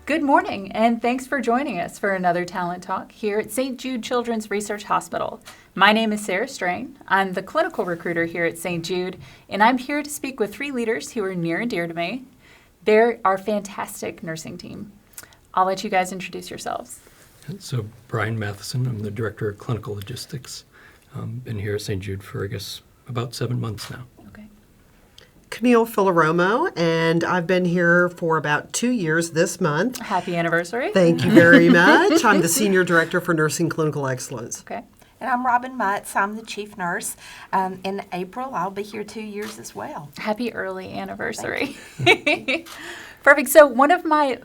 Good morning, and thanks for joining us for another Talent Talk here at St. Jude Children's Research Hospital. My name is Sarah Strain. I'm the clinical recruiter here at St. Jude, and I'm here to speak with three leaders who are near and dear to me. They're our fantastic nursing team. I'll let you guys introduce yourselves. So, Brian Matheson, I'm the Director of Clinical Logistics. Been here at St. Jude for, about 7 months now. Okay. Camille Filaromo, and I've been here for about 2 years this month. Happy anniversary. Thank you very much. I'm the Senior Director for Nursing Clinical Excellence. Okay. And I'm Robin Mutz. I'm the chief nurse. In April, I'll be here 2 years as well. Happy early anniversary. Perfect. So one of my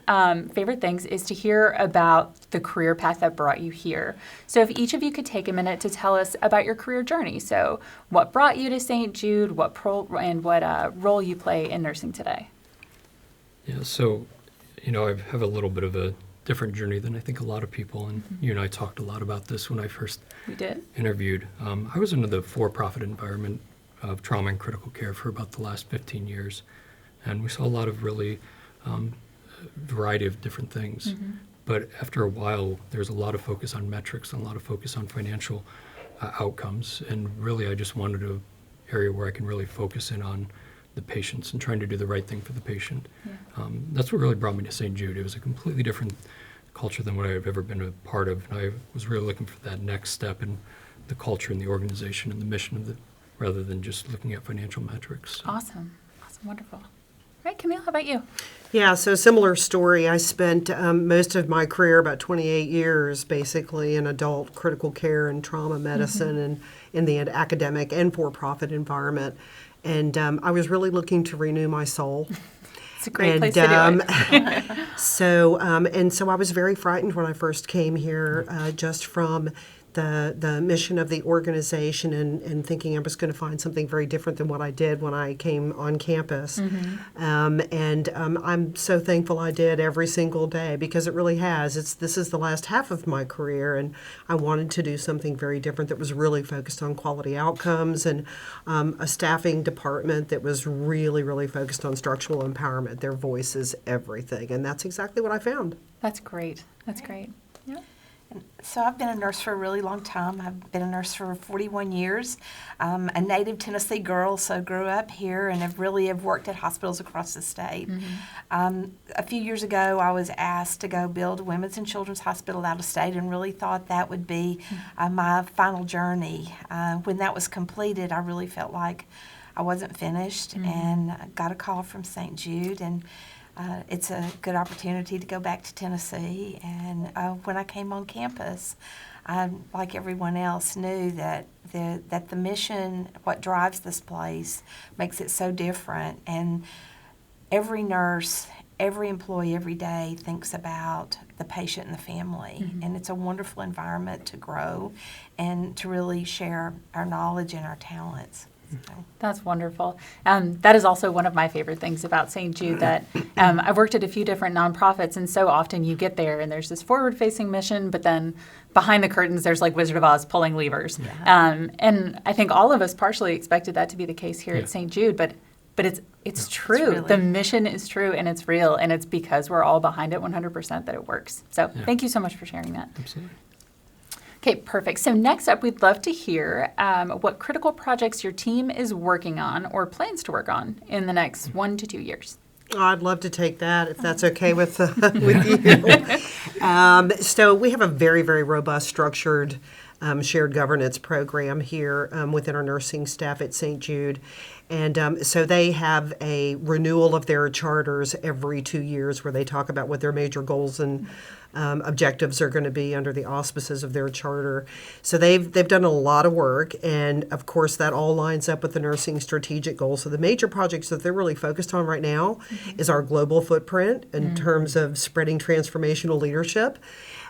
favorite things is to hear about the career path that brought you here. So if each of you could take a minute to tell us about your career journey. So what brought you to St. Jude, what role you play in nursing today? Yeah, so, I have a little bit of a different journey than I think a lot of people, and you and I talked a lot about this when I first interviewed. I was in the for-profit environment of trauma and critical care for about the last 15 years, and we saw a lot of really variety of different things. Mm-hmm. But after a while, there's a lot of focus on metrics and a lot of focus on financial outcomes, and really I just wanted an area where I can really focus in on the patients and trying to do the right thing for the patient. Yeah. That's what really brought me to St. Jude. It was a completely different culture than what I've ever been a part of, and I was really looking for that next step in the culture and the organization and the mission of rather than just looking at financial metrics. Awesome. Wonderful. Right, Camille, how about you? Yeah, so similar story. I spent most of my career, about 28 years, basically, in adult critical care and trauma medicine and in the academic and for-profit environment. And I was really looking to renew my soul. It's a great place to do it. So I was very frightened when I first came here, just from the mission of the organization and thinking I was going to find something very different than what I did when I came on campus. I'm so thankful I did every single day, because it really has. This is the last half of my career, and I wanted to do something very different that was really focused on quality outcomes and a staffing department that was really, really focused on structural empowerment. Their voice is everything, and that's exactly what I found. That's great. That's great. Yeah. So I've been a nurse for a really long time. I've been a nurse for 41 years. A native Tennessee girl, so grew up here and have worked at hospitals across the state. A few years ago, I was asked to go build a women's and children's hospital out of state, and really thought that would be my final journey. When that was completed, I really felt like I wasn't finished, and I got a call from St. Jude, and it's a good opportunity to go back to Tennessee. And when I came on campus, I, like everyone else, knew that the mission, what drives this place, makes it so different. And every nurse, every employee, every day thinks about the patient and the family. And it's a wonderful environment to grow and to really share our knowledge and our talents. That's wonderful. That is also one of my favorite things about St. Jude, that I've worked at a few different nonprofits, and so often you get there and there's this forward-facing mission, but then behind the curtains there's like Wizard of Oz pulling levers. Yeah. And I think all of us partially expected that to be the case here at St. Jude, but it's true. The mission is true, and it's real, and it's because we're all behind it 100% that it works. So thank you so much for sharing that. Absolutely. Okay, perfect. So next up, we'd love to hear what critical projects your team is working on or plans to work on in the next 1 to 2 years. Oh, I'd love to take that, if that's okay with you. So we have a very, very robust, structured shared governance program here within our nursing staff at St. Jude. And so they have a renewal of their charters every 2 years, where they talk about what their major goals and objectives are going to be under the auspices of their charter. So they've done a lot of work, and of course that all lines up with the nursing strategic goals. So the major projects that they're really focused on right now is our global footprint in terms of spreading transformational leadership,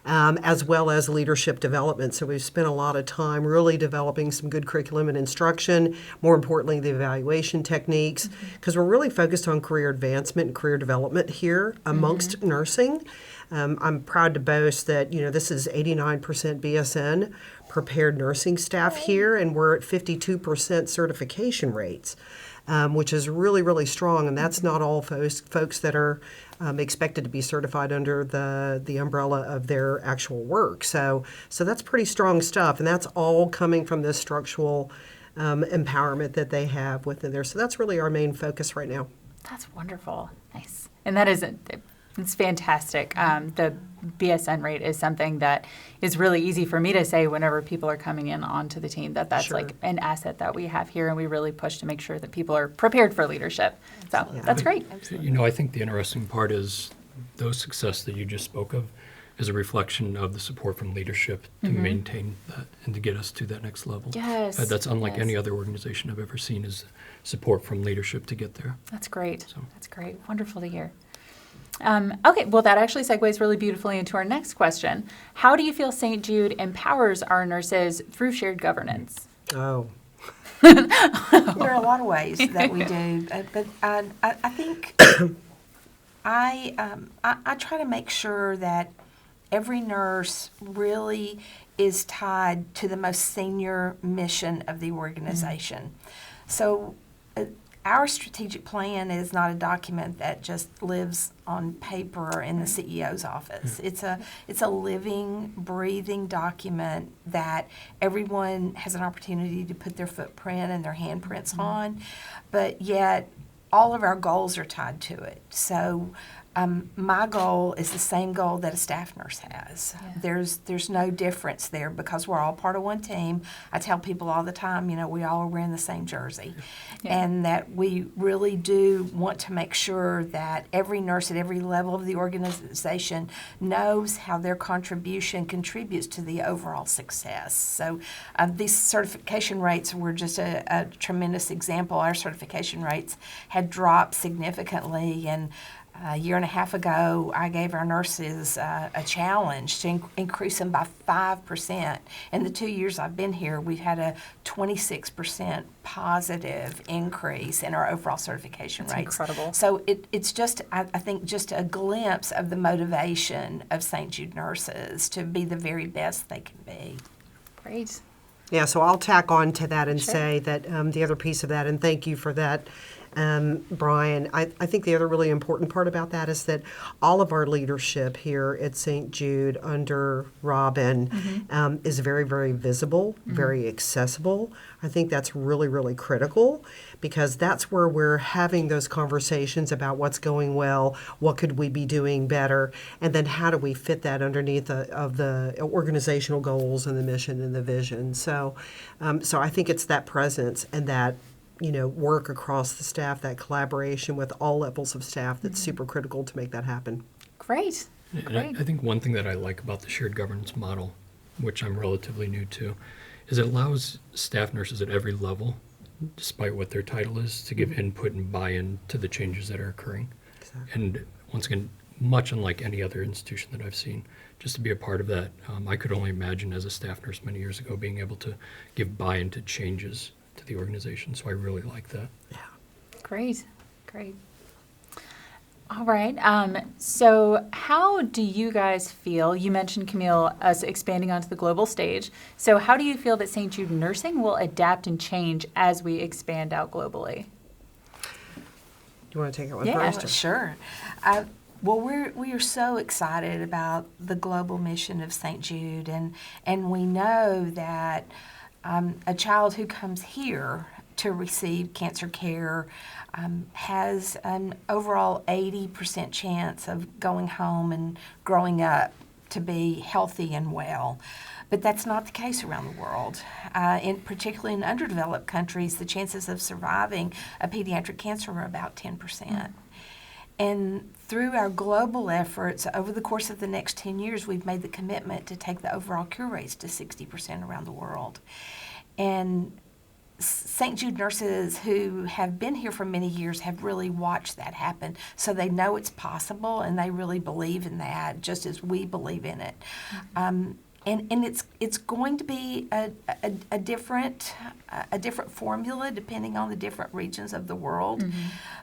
as well as leadership development. So we've spent a lot of time really developing some good curriculum and instruction, more importantly the evaluation techniques, because we're really focused on career advancement and career development here amongst nursing. I'm proud to boast that, this is 89% BSN prepared nursing staff here, and we're at 52% certification rates, which is really, really strong. And that's not all folks that are expected to be certified under the umbrella of their actual work. So that's pretty strong stuff, and that's all coming from this structural empowerment that they have within there. So that's really our main focus right now. That's wonderful. Nice. And that is, it's fantastic. The BSN rate is something that is really easy for me to say whenever people are coming in onto the team, that's Sure. like an asset that we have here, and we really push to make sure that people are prepared for leadership. So that's great. You know, I think the interesting part is those success that you just spoke of is a reflection of the support from leadership to maintain that and to get us to that next level. Yes. That's unlike Yes. any other organization I've ever seen, is support from leadership to get there. That's great. So. That's great. Wonderful to hear. Okay, well, that actually segues really beautifully into our next question. How do you feel St. Jude empowers our nurses through shared governance? Oh, There are a lot of ways that we do, but I think I try to make sure that every nurse really is tied to the most senior mission of the organization. So our strategic plan is not a document that just lives on paper in the CEO's office. It's a living, breathing document that everyone has an opportunity to put their footprint and their handprints on, but yet all of our goals are tied to it. So my goal is the same goal that a staff nurse has. Yeah. There's no difference there because we're all part of one team. I tell people all the time, you know, we all are wearing the same jersey. Yeah. And that we really do want to make sure that every nurse at every level of the organization knows how their contribution contributes to the overall success. So these certification rates were just a tremendous example. Our certification rates had dropped significantly, and a year and a half ago, I gave our nurses a challenge to increase them by 5%. In the 2 years I've been here, we've had a 26% positive increase in our overall certification That's rates. incredible. So it's just, I think, just a glimpse of the motivation of St. Jude nurses to be the very best they can be. Great. yeah, so I'll tack on to that and Sure. say that the other piece of that, and thank you for that, Brian. I think the other really important part about that is that all of our leadership here at St. Jude under Robin is very, very visible, very accessible. I think that's really, really critical because that's where we're having those conversations about what's going well, what could we be doing better, and then how do we fit that underneath of the organizational goals and the mission and the vision. So I think it's that presence and that work across the staff, that collaboration with all levels of staff that's super critical to make that happen. Great. And Great. I think one thing that I like about the shared governance model, which I'm relatively new to, is it allows staff nurses at every level, despite what their title is, to give input and buy-in to the changes that are occurring. Exactly. And once again, much unlike any other institution that I've seen, just to be a part of that, I could only imagine as a staff nurse many years ago being able to give buy-in to changes to the organization. So I really like that. Great. Great. All right. So how do you guys feel? You mentioned, Camille, us expanding onto the global stage. So how do you feel that St. Jude Nursing will adapt and change as we expand out globally? Do you want to take it one Yeah. first? Sure. Well, we are so excited about the global mission of St. Jude, and we know that a child who comes here to receive cancer care has an overall 80% chance of going home and growing up to be healthy and well. But that's not the case around the world. Particularly in underdeveloped countries, the chances of surviving a pediatric cancer are about 10%. And through our global efforts, over the course of the next 10 years, we've made the commitment to take the overall cure rates to 60% around the world. And St. Jude nurses who have been here for many years have really watched that happen. So they know it's possible, and they really believe in that, just as we believe in it. and it's going to be a different formula depending on the different regions of the world.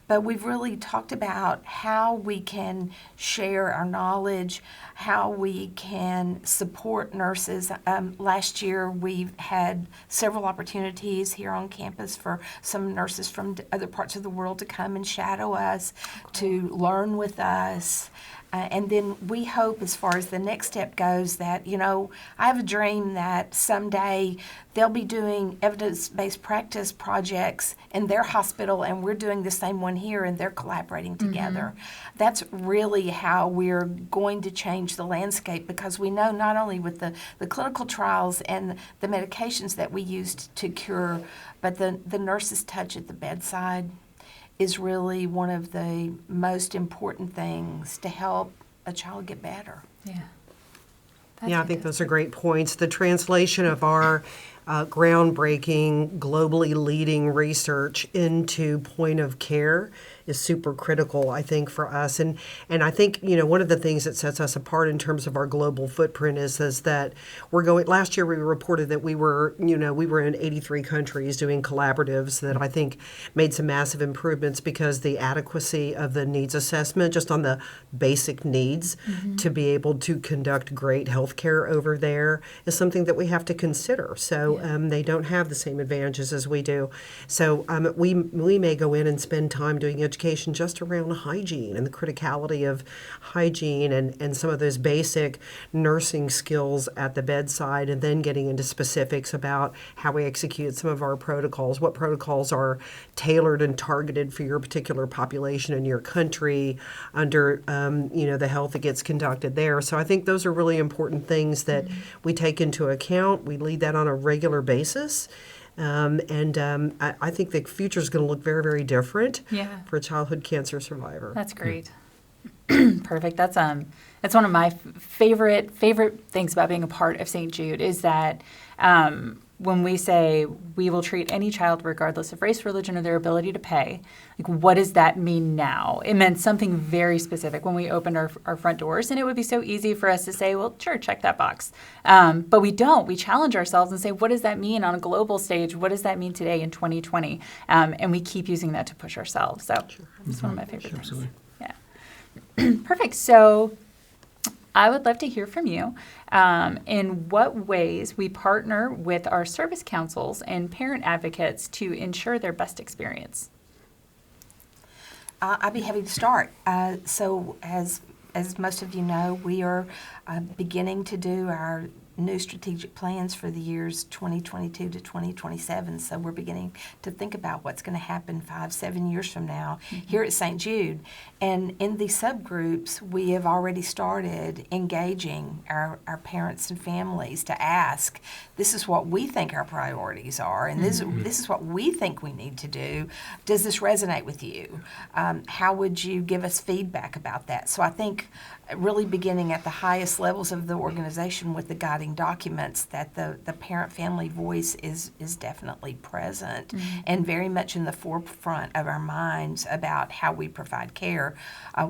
But we've really talked about how we can share our knowledge, how we can support nurses. Last year we've had several opportunities here on campus for some nurses from other parts of the world to come and shadow us, to learn with us. And then we hope, as far as the next step goes, that, I have a dream that someday they'll be doing evidence-based practice projects in their hospital, and we're doing the same one here, and they're collaborating together. That's really how we're going to change the landscape, because we know not only with the clinical trials and the medications that we used to cure, but the nurse's touch at the bedside is really one of the most important things to help a child get better. Yeah. Yeah, I think those are great points. The translation of our groundbreaking, globally leading research into point of care is super critical, I think, for us. And I think, one of the things that sets us apart in terms of our global footprint is that last year we reported that we were in 83 countries doing collaboratives that I think made some massive improvements, because the adequacy of the needs assessment, just on the basic needs to be able to conduct great healthcare over there, is something that we have to consider. So they don't have the same advantages as we do. So we may go in and spend time doing education just around hygiene and the criticality of hygiene and some of those basic nursing skills at the bedside, and then getting into specifics about how we execute some of our protocols, what protocols are tailored and targeted for your particular population in your country under the health that gets conducted there. So I think those are really important things that we take into account. We lead that on a regular basis. I think the future is going to look very, very different for a childhood cancer survivor. That's great. Perfect. That's one of my favorite things about being a part of St. Jude is that when we say we will treat any child regardless of race, religion, or their ability to pay, what does that mean now? It meant something very specific when we opened our front doors, and it would be so easy for us to say, well, sure, check that box. But we don't. We challenge ourselves and say, what does that mean on a global stage? What does that mean today in 2020? And we keep using that to push ourselves. So it's one of my favorite things. Absolutely. Yeah. Perfect. So I would love to hear from you in what ways we partner with our service councils and parent advocates to ensure their best experience. I'd be happy to start. So as most of you know, we are beginning to do our new strategic plans for the years 2022 to 2027. So we're beginning to think about what's going to happen 5-7 years from now here at St. Jude. And in these subgroups, we have already started engaging our parents and families to ask, this is what we think our priorities are, and this is what we think we need to do. Does this resonate with you? How would you give us feedback about that? So I think really beginning at the highest levels of the organization with the guiding documents, that the parent-family voice is definitely present and very much in the forefront of our minds about how we provide care.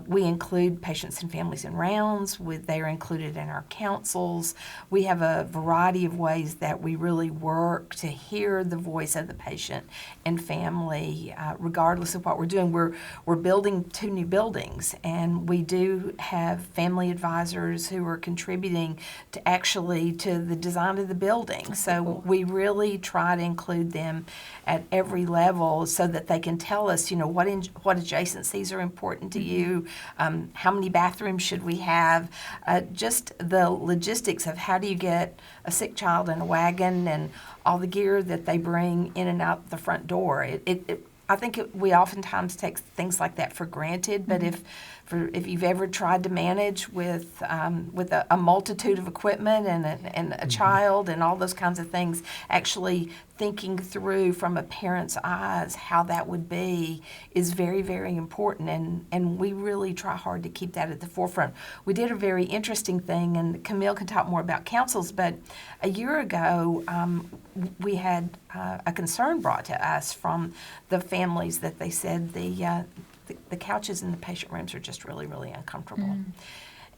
We include patients and families in rounds. They are included in our councils. We have a variety of ways that we really work to hear the voice of the patient and family, regardless of what we're doing. We're building 2 new buildings, and we do have family advisors who are contributing to the design of the building. So we really try to include them at every level so that they can tell us, what adjacencies are important to you, how many bathrooms should we have, just the logistics of how do you get a sick child in a wagon and all the gear that they bring in and out the front door. I think we oftentimes take things like that for granted, but if you've ever tried to manage with a multitude of equipment and a child and all those kinds of things, actually thinking through from a parent's eyes how that would be is very, very important, and we really try hard to keep that at the forefront. We did a very interesting thing, and Camille can talk more about councils, but a year ago we had a concern brought to us from the families that they said the couches in the patient rooms are just really, really uncomfortable.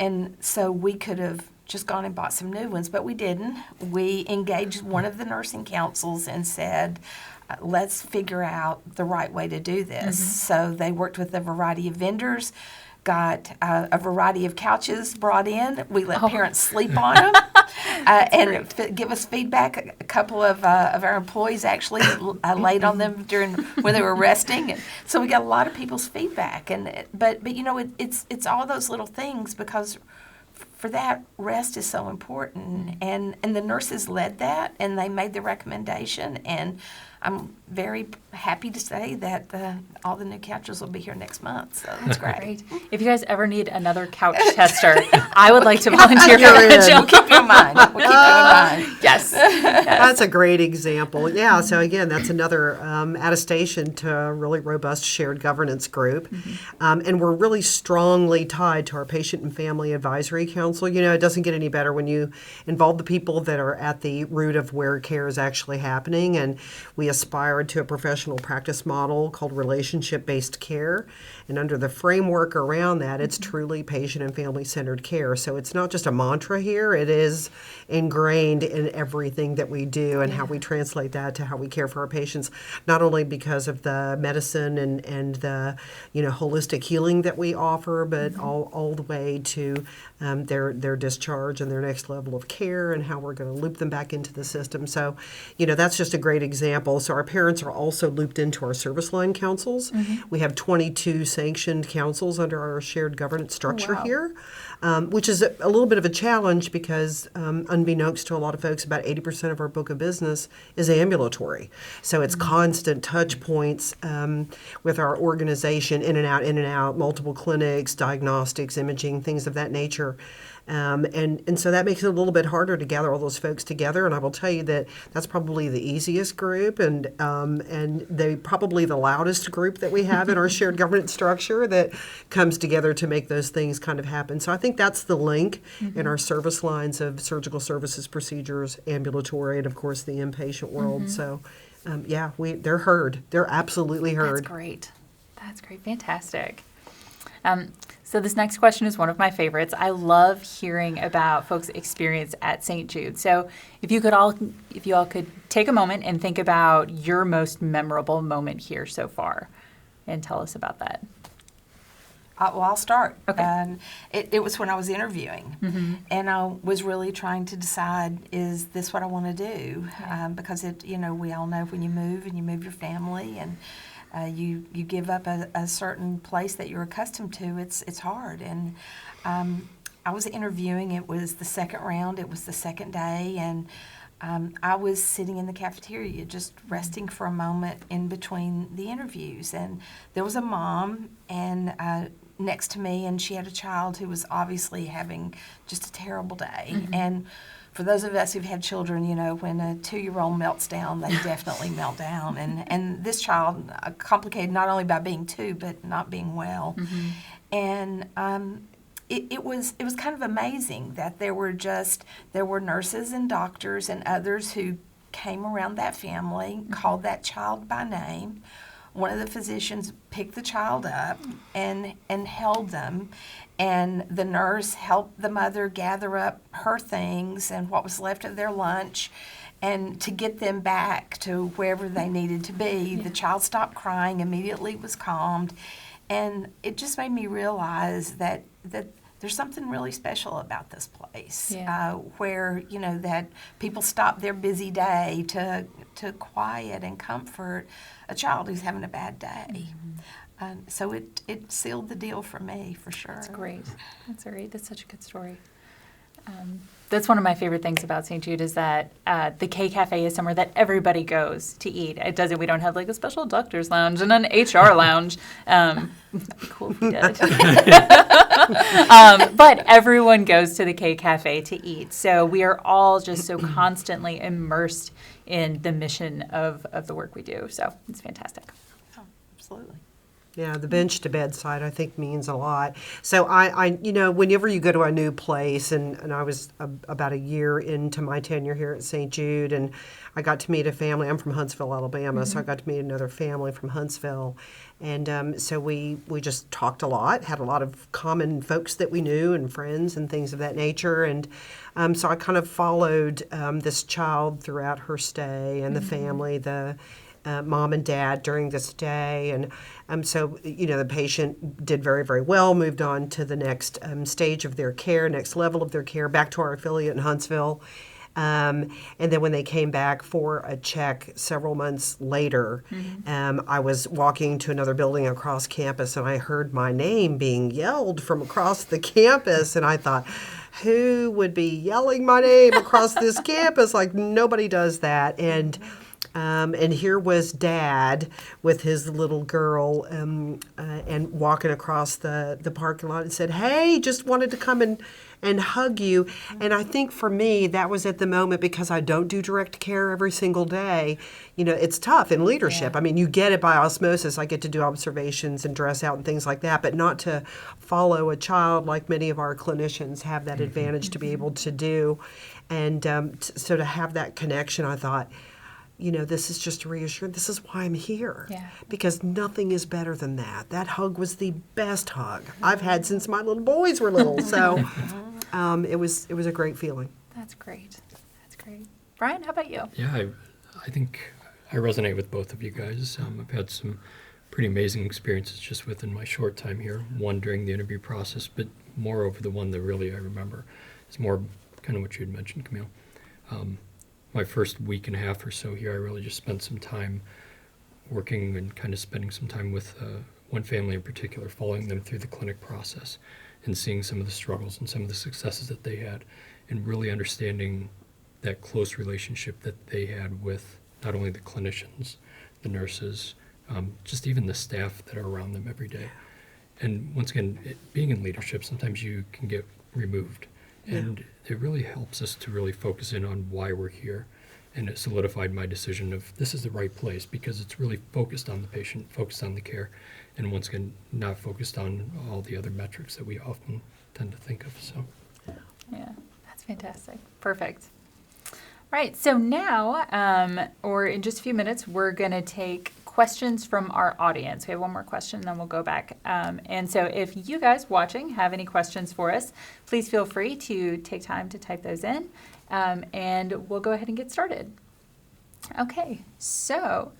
And so we could have just gone and bought some new ones, but we didn't. We engaged one of the nursing councils and said, let's figure out the right way to do this. So they worked with a variety of vendors, got a variety of couches brought in. We let parents sleep on them and give us feedback. A couple of our employees actually laid on them when they were resting. And so we got a lot of people's feedback. But you know, it's all those little things, because for that, rest is so important. And the nurses led that, and they made the recommendation. And I'm very happy to say that all the new couches will be here next month. So that's great. Great. If you guys ever need another couch tester, I would like to volunteer for You're that in. job. We'll keep you in mind. We'll keep you in mind. Yes. That's a great example. Yeah, so again, that's another attestation to a really robust shared governance group. And we're really strongly tied to our Patient and Family Advisory Council. You know, it doesn't get any better when you involve the people that are at the root of where care is actually happening. And we aspired to a professional practice model called relationship-based care. And under the framework around that, it's truly patient and family-centered care. So it's not just a mantra here, it is ingrained in everything that we do and how we translate that to how we care for our patients, not only because of the medicine and the, you know, holistic healing that we offer, but all the way to their discharge and their next level of care and how we're going to loop them back into the system. So, you know, that's just a great example. So our parents are also looped into our service line councils. We have 22 sanctioned councils under our shared governance structure here, which is a little bit of a challenge because unbeknownst to a lot of folks, about 80% of our book of business is ambulatory. So it's constant touch points with our organization, in and out, multiple clinics, diagnostics, imaging, things of that nature. And so that makes it a little bit harder to gather all those folks together. And I will tell you that that's probably the easiest group and they probably the loudest group that we have in our shared governance structure that comes together to make those things kind of happen. So I think that's the link in our service lines of surgical services, procedures, ambulatory, and of course the inpatient world. So they're heard. They're absolutely heard. That's great. That's great. Fantastic. So this next question is one of my favorites. I love hearing about folks' experience at St. Jude. So if you all could take a moment and think about your most memorable moment here so far, and tell us about that. Well, I'll start. Okay. It was when I was interviewing, and I was really trying to decide, is this what I want to do? Because we all know when you move and you move your family and you give up a certain place that you're accustomed to, it's hard. And I was interviewing. It was the second round. It was the second day, and I was sitting in the cafeteria just resting for a moment in between the interviews. And there was a mom and next to me, and she had a child who was obviously having just a terrible day. And for those of us who've had children, you know, when a 2-year-old melts down, they definitely melt down. And this child, complicated not only by being 2, but not being well. And it was kind of amazing that there were nurses and doctors and others who came around that family, called that child by name. One of the physicians picked the child up and held them, and the nurse helped the mother gather up her things and what was left of their lunch and to get them back to wherever they needed to be. The child stopped crying, immediately was calmed, and it just made me realize that there's something really special about this place, where, you know, that people stop their busy day to quiet and comfort a child who's having a bad day. So it sealed the deal for me, for sure. That's great. That's great. That's such a good story. That's one of my favorite things about St. Jude is that the K Cafe is somewhere that everybody goes to eat. We don't have like a special doctor's lounge and an HR lounge. That'd be cool if we did. But everyone goes to the K Cafe to eat. So we are all just so constantly immersed in the mission of the work we do. So it's fantastic. Oh, absolutely. Yeah, the bench to bedside, I think, means a lot. So whenever you go to a new place, and I was about a year into my tenure here at St. Jude, and I got to meet a family. I'm from Huntsville, Alabama, so I got to meet another family from Huntsville. And so we just talked a lot, had a lot of common folks that we knew and friends and things of that nature. And so I kind of followed this child throughout her stay and the family, the mom and dad during this day. And so, the patient did very, very well, moved on to the next stage of their care, next level of their care, back to our affiliate in Huntsville. And then when they came back for a check several months later, I was walking to another building across campus, and I heard my name being yelled from across the campus, and I thought, who would be yelling my name across this campus? Like, nobody does that. And here was Dad with his little girl and walking across the parking lot and said, hey, just wanted to come and hug you. And I think for me, that was at the moment, because I don't do direct care every single day. It's tough in leadership. Yeah. I mean, you get it by osmosis. I get to do observations and dress out and things like that, but not to follow a child like many of our clinicians have that advantage to be able to do. And so to have that connection, I thought, this is just reassuring. This is why I'm here. Yeah. Because nothing is better than that. That hug was the best hug I've had since my little boys were little. So it was a great feeling. That's great. That's great. Brian, how about you? Yeah, I think I resonate with both of you guys. I've had some pretty amazing experiences just within my short time here. One during the interview process, but moreover, the one that really I remember is more kind of what you had mentioned, Camille. My first week and a half or so here, I really just spent some time working and kind of spending some time with one family in particular, following them through the clinic process and seeing some of the struggles and some of the successes that they had, and really understanding that close relationship that they had with not only the clinicians, the nurses, just even the staff that are around them every day. And once again, being in leadership, sometimes you can get removed. And it really helps us to really focus in on why we're here. And it solidified my decision of this is the right place, because it's really focused on the patient, focused on the care, and once again, not focused on all the other metrics that we often tend to think of. So, Yeah, that's fantastic. Perfect. Right, so now, or in just a few minutes, we're going to take questions from our audience. We have one more question, then we'll go back. And so if you guys watching have any questions for us, please feel free to take time to type those in, and we'll go ahead and get started. Okay, so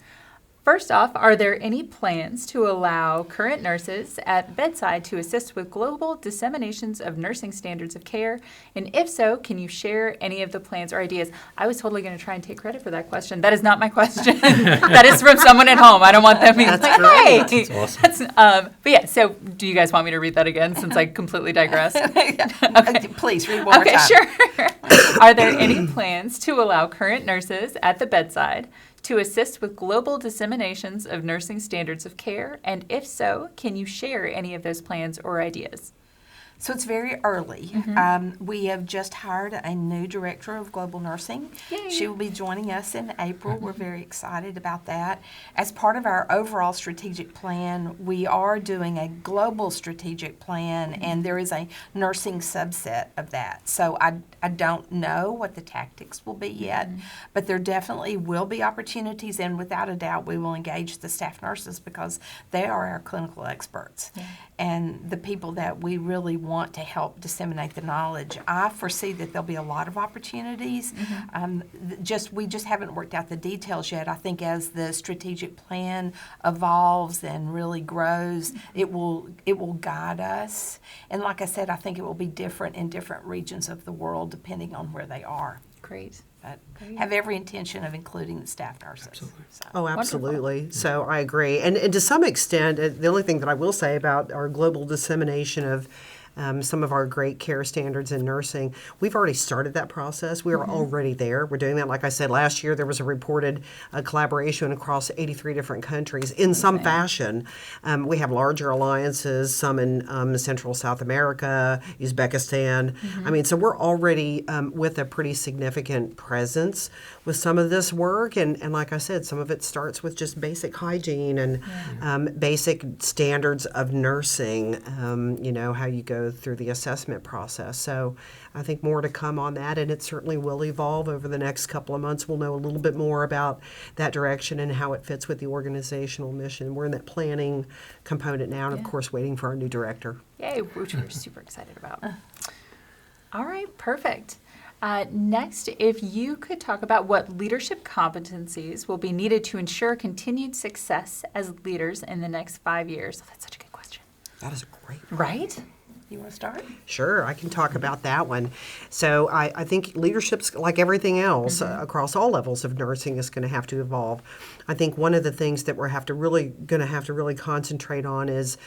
first off, are there any plans to allow current nurses at bedside to assist with global disseminations of nursing standards of care? And if so, can you share any of the plans or ideas? I was totally going to try and take credit for that question. That is not my question. That is from someone at home. I don't want them being like, hey. That's awesome. But yeah, so do you guys want me to read that again since I completely digressed? Please read one more Okay, time. sure. Are there any plans to allow current nurses at the bedside to assist with global disseminations of nursing standards of care? And if so, can you share any of those plans or ideas? So it's very early. We have just hired a new director of global nursing. Yay. She will be joining us in April. We're very excited about that. As part of our overall strategic plan, we are doing a global strategic plan, and there is a nursing subset of that. So I don't know what the tactics will be yet, but there definitely will be opportunities, and without a doubt, we will engage the staff nurses because they are our clinical experts. Yeah. And the people that we really want to help disseminate the knowledge. I foresee that there'll be a lot of opportunities. We just haven't worked out the details yet. I think as the strategic plan evolves and really grows, it will guide us. And like I said, I think it will be different in different regions of the world depending on where they are. Great. But have every intention of including the staff nurses. Absolutely. So. Oh, absolutely. So I agree. And to some extent, the only thing that I will say about our global dissemination of some of our great care standards in nursing. We've already started that process. We are already there. We're doing that. Like I said, last year there was a reported collaboration across 83 different countries in some fashion. We have larger alliances, some in Central South America, Uzbekistan. I mean, so we're already with a pretty significant presence with some of this work. And like I said, some of it starts with just basic hygiene and basic standards of nursing, how you go through the assessment process. So I think more to come on that, and it certainly will evolve over the next couple of months. We'll know a little bit more about that direction and how it fits with the organizational mission. We're in that planning component now, and of course, waiting for our new director. Yay, which we're super excited about. All right, perfect. Next, if you could talk about what leadership competencies will be needed to ensure continued success as leaders in the next 5 years. Oh, that's such a good question. That is a great one. Right? You want to start? Sure, I can talk about that one. So I think leadership's like everything else across all levels of nursing is going to have to evolve. I think one of the things that we're going to have to really concentrate on is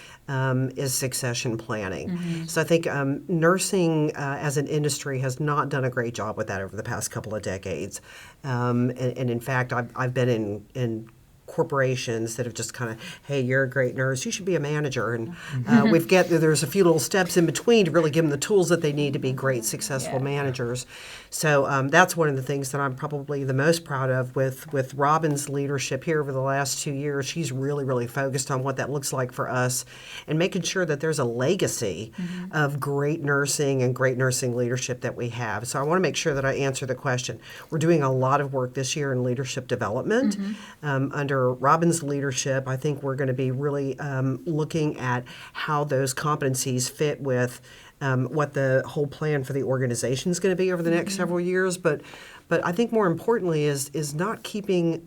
succession planning. So I think nursing as an industry has not done a great job with that over the past couple of decades. And in fact, I've been in corporations that have just kind of, hey, you're a great nurse, you should be a manager, and there's a few little steps in between to really give them the tools that they need to be great, successful managers. So that's one of the things that I'm probably the most proud of with Robin's leadership here over the last 2 years. She's really, really focused on what that looks like for us and making sure that there's a legacy of great nursing and great nursing leadership that we have. So I want to make sure that I answer the question. We're doing a lot of work this year in leadership development under Robin's leadership. I think we're going to be really looking at how those competencies fit with what the whole plan for the organization is going to be over the next several years. But I think more importantly is not keeping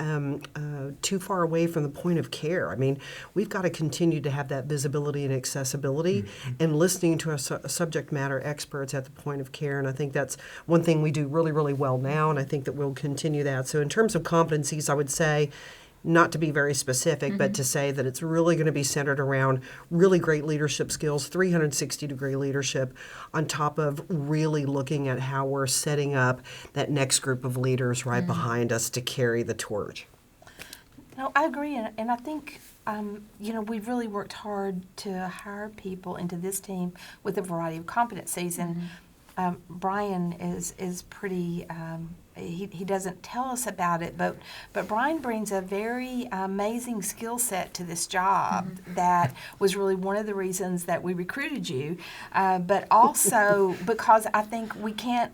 too far away from the point of care. I mean, we've got to continue to have that visibility and accessibility and listening to our subject matter experts at the point of care. And I think that's one thing we do really, really well now, and I think that we'll continue that. So in terms of competencies, I would say, not to be very specific, but to say that it's really going to be centered around really great leadership skills, 360-degree leadership, on top of really looking at how we're setting up that next group of leaders right behind us to carry the torch. No, I agree, and I think we've really worked hard to hire people into this team with a variety of competencies, and Brian is pretty. He doesn't tell us about it, but Brian brings a very amazing skill set to this job that was really one of the reasons that we recruited you, but also because I think we can't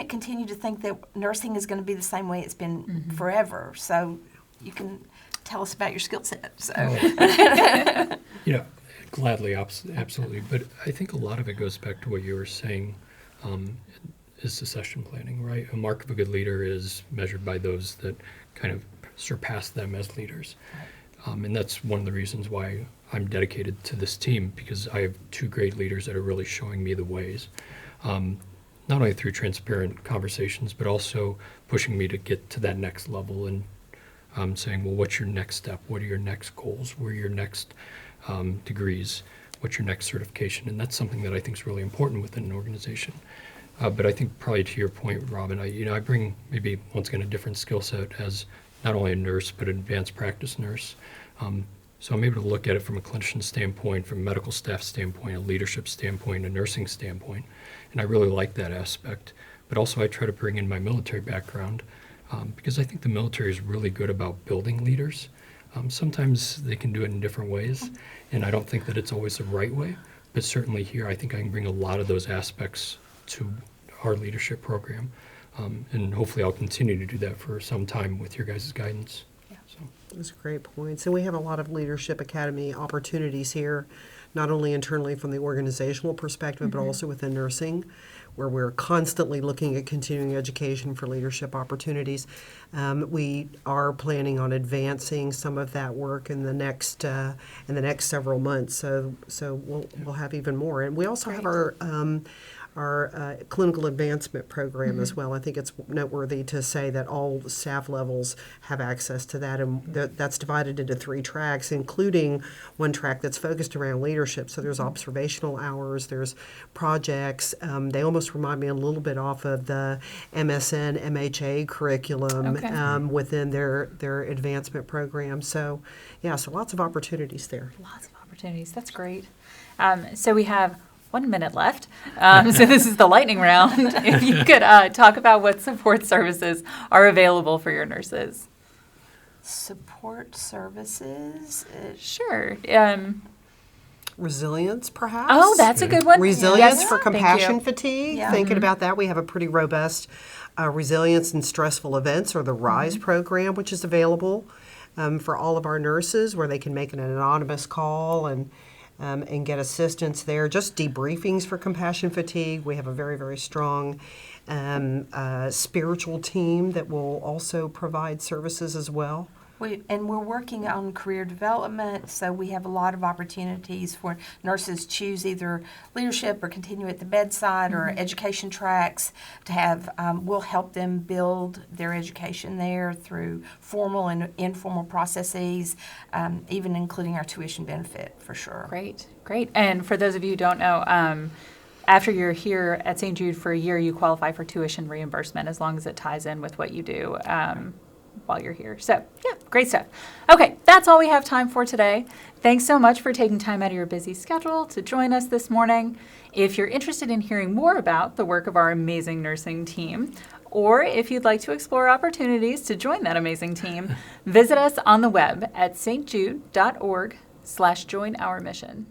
continue to think that nursing is going to be the same way it's been forever. So you can tell us about your skill set. So. Gladly, absolutely. But I think a lot of it goes back to what you were saying. Is succession planning, right? A mark of a good leader is measured by those that kind of surpass them as leaders. And that's one of the reasons why I'm dedicated to this team, because I have two great leaders that are really showing me the ways, not only through transparent conversations, but also pushing me to get to that next level and saying, well, what's your next step? What are your next goals? What are your next degrees? What's your next certification? And that's something that I think is really important within an organization. But I think probably to your point, Robin, I bring maybe once again a different skill set as not only a nurse but an advanced practice nurse. So I'm able to look at it from a clinician standpoint, from a medical staff standpoint, a leadership standpoint, a nursing standpoint, and I really like that aspect. But also I try to bring in my military background because I think the military is really good about building leaders. Sometimes they can do it in different ways, and I don't think that it's always the right way. But certainly here, I think I can bring a lot of those aspects to our leadership program. And hopefully I'll continue to do that for some time with your guys' guidance. So. Those are great points. And we have a lot of Leadership Academy opportunities here, not only internally from the organizational perspective, but also within nursing, where we're constantly looking at continuing education for leadership opportunities. We are planning on advancing some of that work in the next several months. So we'll have even more. And we also have our clinical advancement program as well. I think it's noteworthy to say that all staff levels have access to that, and that's divided into 3 tracks, including one track that's focused around leadership. So there's observational hours, there's projects. They almost remind me a little bit off of the MSN MHA curriculum within their advancement program. So yeah, so lots of opportunities there. Lots of opportunities. That's great. So we have 1 minute left. So this is the lightning round. If you could talk about what support services are available for your nurses. Support services. Sure. Resilience, perhaps? Oh, that's a good one. Resilience Yes. for Thank compassion you. fatigue. Yeah. Thinking about that, we have a pretty robust resilience and stressful events, or the RISE program, which is available for all of our nurses, where they can make an anonymous call and get assistance there. Just debriefings for compassion fatigue. We have a very, very strong spiritual team that will also provide services as well. We're working on career development, so we have a lot of opportunities for nurses choose either leadership or continue at the bedside or education tracks to have. We'll help them build their education there through formal and informal processes, even including our tuition benefit for sure. Great. And for those of you who don't know, after you're here at St. Jude for a year, you qualify for tuition reimbursement as long as it ties in with what you do while you're here. So, yeah, great stuff. Okay, that's all we have time for today. Thanks so much for taking time out of your busy schedule to join us this morning. If you're interested in hearing more about the work of our amazing nursing team, or if you'd like to explore opportunities to join that amazing team, visit us on the web at stjude.org/joinourmission.